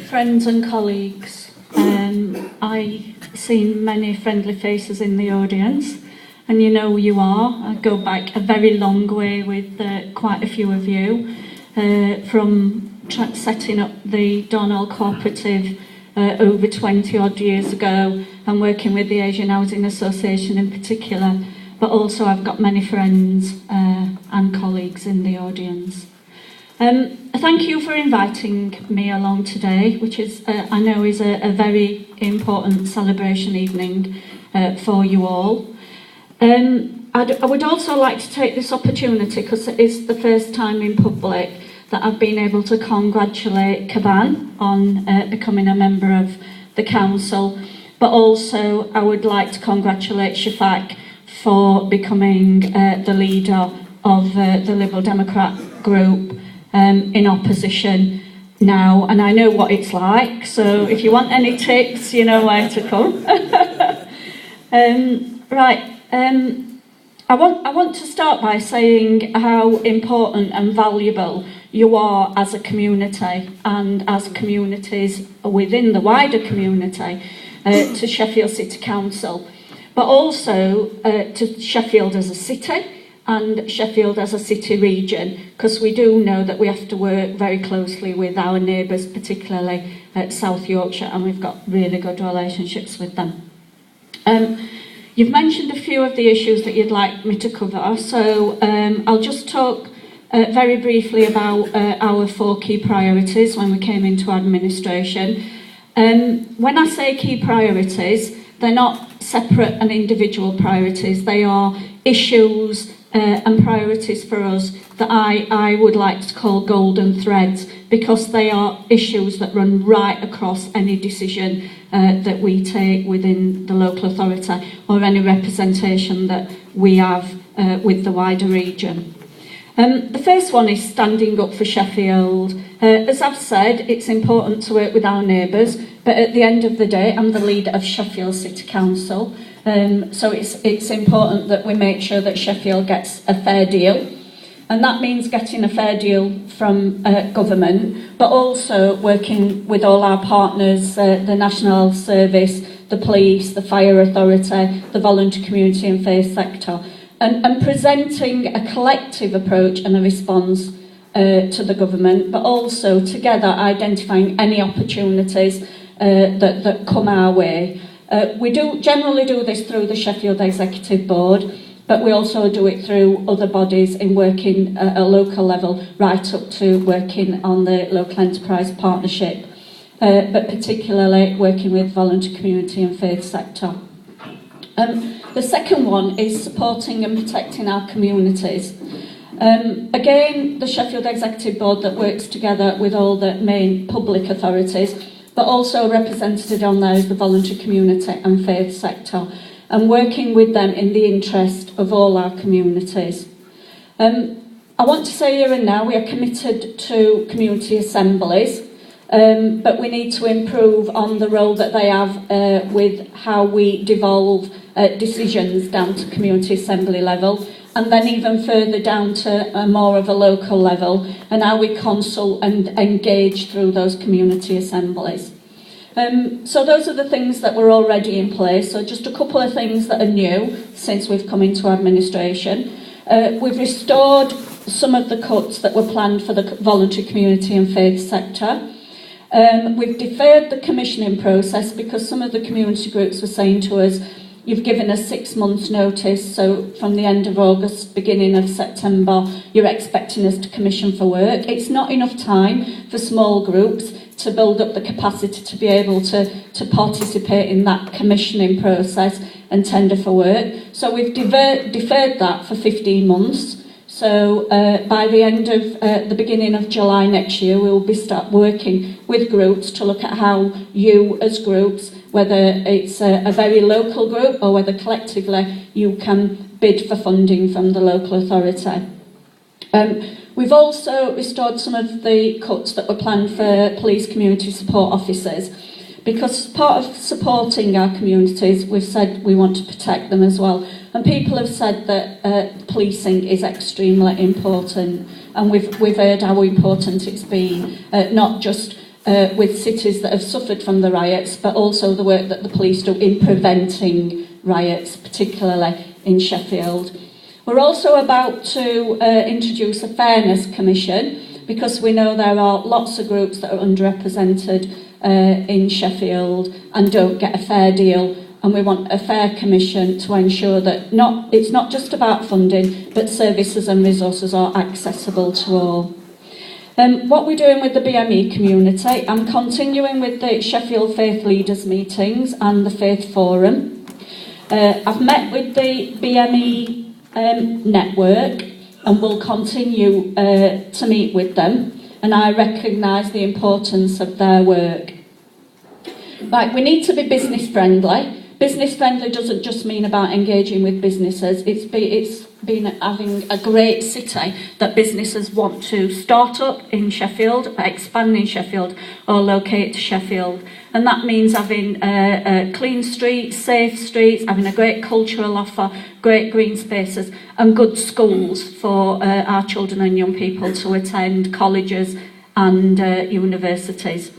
Friends and colleagues, I've seen many friendly faces in the audience, and you know who you are. I go back a very long way with quite a few of you, from setting up the Dore cooperative over 20 odd years ago and working with the Asian Housing Association in particular, but also I've got many friends and colleagues in the audience. Thank you for inviting me along today, which is, I know is a very important celebration evening for you all. I would also like to take this opportunity, because it is the first time in public that I've been able to congratulate Caban on becoming a member of the council, but also I would like to congratulate Shafak for becoming the leader of the Liberal Democrat group in opposition now, and I know what it's like, so if you want any tips, you know where to come. I want to start by saying how important and valuable you are as a community and as communities within the wider community to Sheffield City Council, but also to Sheffield as a city and Sheffield as a city region, because we do know that we have to work very closely with our neighbours, particularly South Yorkshire, and we've got really good relationships with them. You've mentioned a few of the issues that you'd like me to cover, so I'll just talk very briefly about our 4 key priorities when we came into administration. When I say key priorities, they're not separate and individual priorities, they are issues and priorities for us that I would like to call golden threads, because they are issues that run right across any decision that we take within the local authority or any representation that we have with the wider region. The first one is standing up for Sheffield. As I've said, it's important to work with our neighbours, but at the end of the day, I'm the leader of Sheffield City Council, so it's important that we make sure that Sheffield gets a fair deal, and that means getting a fair deal from government, but also working with all our partners, the National Service, the police, the fire authority, the voluntary community and faith sector, and presenting a collective approach and a response to the government, but also together identifying any opportunities that come our way. We do generally do this through the Sheffield Executive Board, but we also do it through other bodies in working at a local level, right up to working on the local enterprise partnership, but particularly working with voluntary community and faith sector. The second one is supporting and protecting our communities. Again, the Sheffield Executive Board that works together with all the main public authorities, but also represented on there is the voluntary community and faith sector, and working with them in the interest of all our communities. I want to say here and now we are committed to community assemblies, but we need to improve on the role that they have with how we devolve decisions down to community assembly level, and then even further down to more of a local level, and how we consult and engage through those community assemblies. So those are the things that were already in place. So just a couple of things that are new since we've come into administration. We've restored some of the cuts that were planned for the voluntary community and faith sector. We've deferred the commissioning process because some of the community groups were saying to us, you've given us 6 months notice, so from the end of August, beginning of September, you're expecting us to commission for work. It's not enough time for small groups to build up the capacity to be able to participate in that commissioning process and tender for work. So we've deferred that for 15 months. So by the end of the beginning of July next year, we will start working with groups to look at how you as groups, whether it's a very local group or whether collectively you can bid for funding from the local authority. We've also restored some of the cuts that were planned for police community support officers, because part of supporting our communities, we've said we want to protect them as well. And people have said that policing is extremely important, and we've heard how important it's been, not just with cities that have suffered from the riots, but also the work that the police do in preventing riots, particularly in Sheffield. We're also about to introduce a Fairness Commission, because we know there are lots of groups that are underrepresented in Sheffield and don't get a fair deal, and we want a fair commission to ensure that it's not just about funding, but services and resources are accessible to all. What we're doing with the BME community, I'm continuing with the Sheffield Faith Leaders meetings and the Faith Forum. I've met with the BME network and will continue to meet with them, and I recognise the importance of their work. Right, we need to be business friendly. Business friendly doesn't just mean about engaging with businesses. It's been having a great city that businesses want to start up in Sheffield, expand in Sheffield, or locate to Sheffield. And that means having clean streets, safe streets, having a great cultural offer, great green spaces, and good schools for our children and young people to attend, colleges and universities.